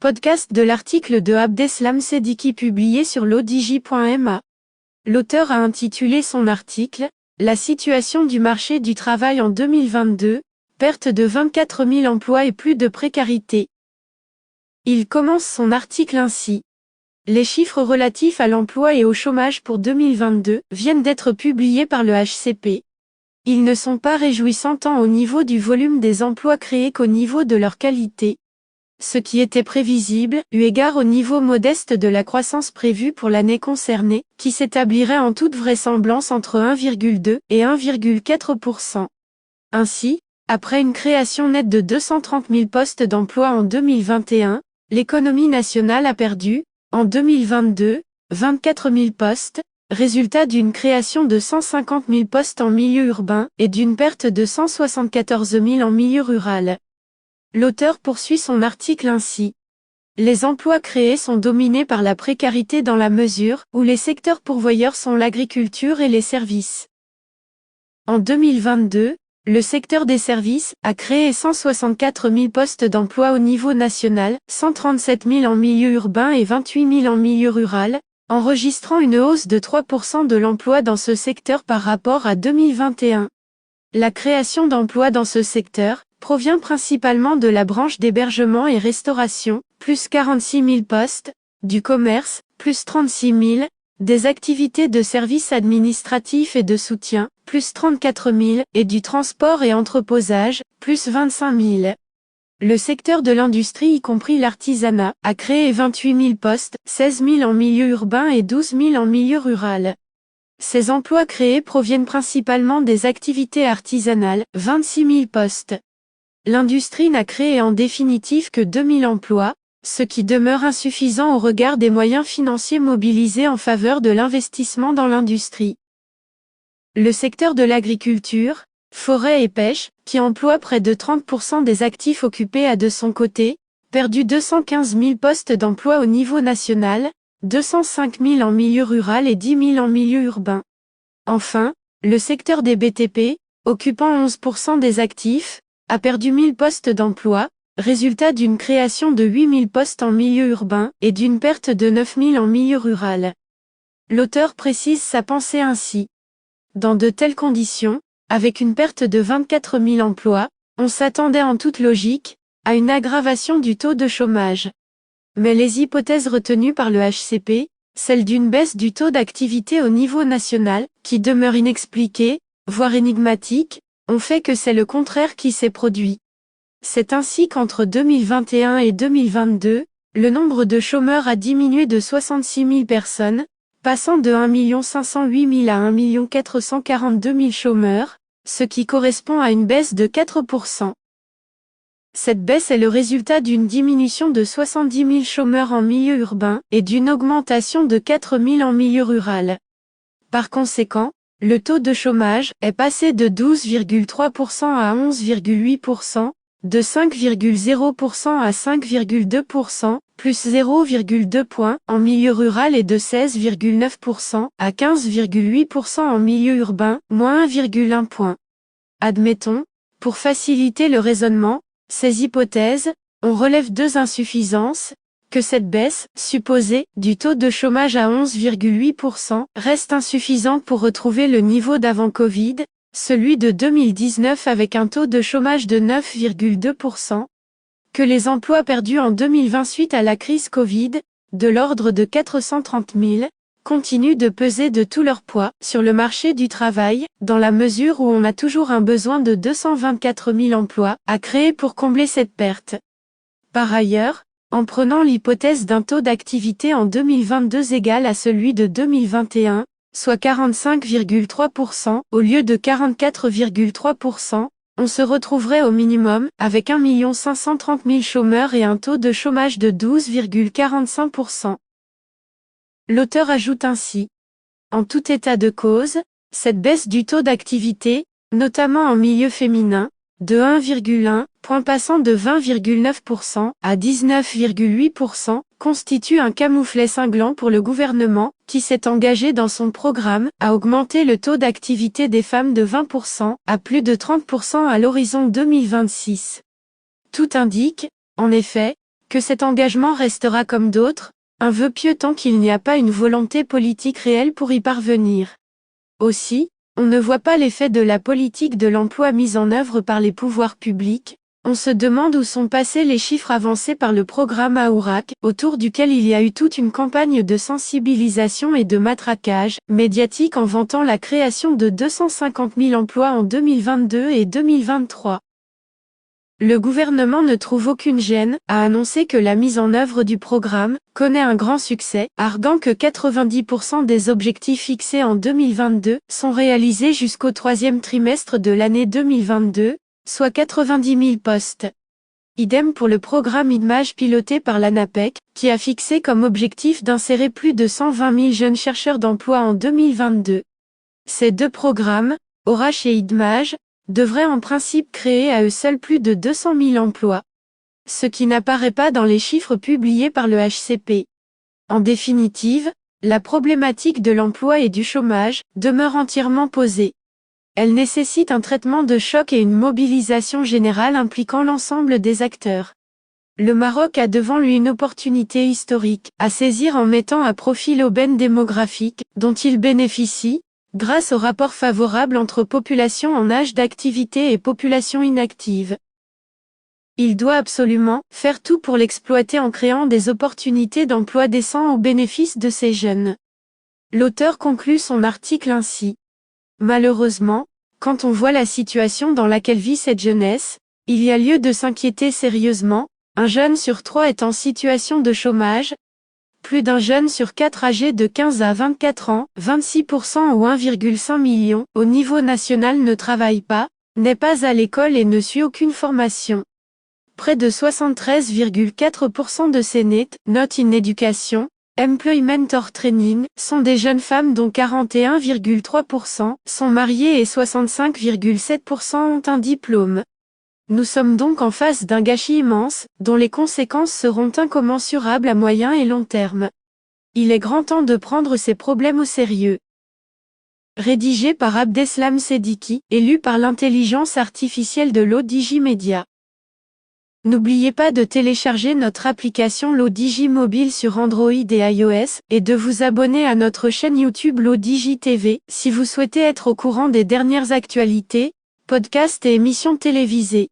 Podcast de l'article de Abdeslam Seddiqui publié sur l'odj.ma. L'auteur a intitulé son article « La situation du marché du travail en 2022, perte de 24 000 emplois et plus de précarité ». Il commence son article ainsi. Les chiffres relatifs à l'emploi et au chômage pour 2022 viennent d'être publiés par le HCP. Ils ne sont pas réjouissants tant au niveau du volume des emplois créés qu'au niveau de leur qualité. Ce qui était prévisible, eu égard au niveau modeste de la croissance prévue pour l'année concernée, qui s'établirait en toute vraisemblance entre 1,2 et 1,4%. Ainsi, après une création nette de 230 000 postes d'emploi en 2021, l'économie nationale a perdu, en 2022, 24 000 postes, résultat d'une création de 150 000 postes en milieu urbain et d'une perte de 174 000 en milieu rural. L'auteur poursuit son article ainsi. Les emplois créés sont dominés par la précarité dans la mesure où les secteurs pourvoyeurs sont l'agriculture et les services. En 2022, le secteur des services a créé 164 000 postes d'emploi au niveau national, 137 000 en milieu urbain et 28 000 en milieu rural, enregistrant une hausse de 3% de l'emploi dans ce secteur par rapport à 2021. La création d'emplois dans ce secteur provient principalement de la branche d'hébergement et restauration, plus 46 000 postes, du commerce, plus 36 000, des activités de services administratifs et de soutien, plus 34 000, et du transport et entreposage, plus 25 000. Le secteur de l'industrie y compris l'artisanat, a créé 28 000 postes, 16 000 en milieu urbain et 12 000 en milieu rural. Ces emplois créés proviennent principalement des activités artisanales, 26 000 postes. L'industrie n'a créé en définitive que 2 000 emplois, ce qui demeure insuffisant au regard des moyens financiers mobilisés en faveur de l'investissement dans l'industrie. Le secteur de l'agriculture, forêt et pêche, qui emploie près de 30% des actifs occupés a de son côté, perdu 215 000 postes d'emploi au niveau national, 205 000 en milieu rural et 10 000 en milieu urbain. Enfin, le secteur des BTP, occupant 11% des actifs, a perdu 1000 postes d'emploi, résultat d'une création de 8 000 postes en milieu urbain et d'une perte de 9 000 en milieu rural. L'auteur précise sa pensée ainsi. Dans de telles conditions, avec une perte de 24 000 emplois, on s'attendait en toute logique à une aggravation du taux de chômage. Mais les hypothèses retenues par le HCP, celle d'une baisse du taux d'activité au niveau national, qui demeure inexpliquée, voire énigmatique, ont fait que c'est le contraire qui s'est produit. C'est ainsi qu'entre 2021 et 2022, le nombre de chômeurs a diminué de 66 000 personnes, passant de 1 508 000 à 1 442 000 chômeurs, ce qui correspond à une baisse de 4%. Cette baisse est le résultat d'une diminution de 70 000 chômeurs en milieu urbain et d'une augmentation de 4 000 en milieu rural. Par conséquent, le taux de chômage est passé de 12,3% à 11,8%, de 5,0% à 5,2%, plus 0,2 points en milieu rural et de 16,9% à 15,8% en milieu urbain, moins 1,1 point. Admettons, pour faciliter le raisonnement, ces hypothèses, on relève deux insuffisances, que cette baisse, supposée, du taux de chômage à 11,8% reste insuffisante pour retrouver le niveau d'avant Covid, celui de 2019 avec un taux de chômage de 9,2%, que les emplois perdus en 2020 suite à la crise Covid, de l'ordre de 430 000, continuent de peser de tout leur poids sur le marché du travail, dans la mesure où on a toujours un besoin de 224 000 emplois à créer pour combler cette perte. Par ailleurs, en prenant l'hypothèse d'un taux d'activité en 2022 égal à celui de 2021, soit 45,3% au lieu de 44,3%, on se retrouverait au minimum avec 1 530 000 chômeurs et un taux de chômage de 12,45%. L'auteur ajoute ainsi. En tout état de cause, cette baisse du taux d'activité, notamment en milieu féminin, de 1,1 point passant de 20,9% à 19,8%, constitue un camouflet cinglant pour le gouvernement, qui s'est engagé dans son programme à augmenter le taux d'activité des femmes de 20% à plus de 30% à l'horizon 2026. Tout indique, en effet, que cet engagement restera comme d'autres, un vœu pieux tant qu'il n'y a pas une volonté politique réelle pour y parvenir. Aussi, on ne voit pas l'effet de la politique de l'emploi mise en œuvre par les pouvoirs publics. On se demande où sont passés les chiffres avancés par le programme AORAC, autour duquel il y a eu toute une campagne de sensibilisation et de matraquage médiatique en vantant la création de 250 000 emplois en 2022 et 2023. Le gouvernement ne trouve aucune gêne à annoncer que la mise en œuvre du programme connaît un grand succès, arguant que 90% des objectifs fixés en 2022 sont réalisés jusqu'au troisième trimestre de l'année 2022, soit 90 000 postes. Idem pour le programme IDMAGE piloté par l'ANAPEC, qui a fixé comme objectif d'insérer plus de 120 000 jeunes chercheurs d'emploi en 2022. Ces deux programmes, ORACH et IDMAGE, devraient en principe créer à eux seuls plus de 200 000 emplois. Ce qui n'apparaît pas dans les chiffres publiés par le HCP. En définitive, la problématique de l'emploi et du chômage demeure entièrement posée. Elle nécessite un traitement de choc et une mobilisation générale impliquant l'ensemble des acteurs. Le Maroc a devant lui une opportunité historique à saisir en mettant à profit l'aubaine démographique dont il bénéficie, grâce au rapport favorable entre population en âge d'activité et population inactive. Il doit absolument faire tout pour l'exploiter en créant des opportunités d'emploi décents au bénéfice de ces jeunes. L'auteur conclut son article ainsi. Malheureusement, quand on voit la situation dans laquelle vit cette jeunesse, il y a lieu de s'inquiéter sérieusement. Un jeune sur 3 est en situation de chômage. Plus d'un jeune sur 4 âgé de 15 à 24 ans, 26% ou 1,5 million, au niveau national ne travaille pas, n'est pas à l'école et ne suit aucune formation. Près de 73,4% de ces NEET, Not in Education, Employment or Training, sont des jeunes femmes dont 41,3% sont mariées et 65,7% ont un diplôme. Nous sommes donc en face d'un gâchis immense, dont les conséquences seront incommensurables à moyen et long terme. Il est grand temps de prendre ces problèmes au sérieux. Rédigé par Abdeslam Seddiqui, et lu par l'intelligence artificielle de l'ODJ Media. N'oubliez pas de télécharger notre application l'ODJ Mobile sur Android et iOS, et de vous abonner à notre chaîne YouTube l'ODJ TV, si vous souhaitez être au courant des dernières actualités, podcasts et émissions télévisées.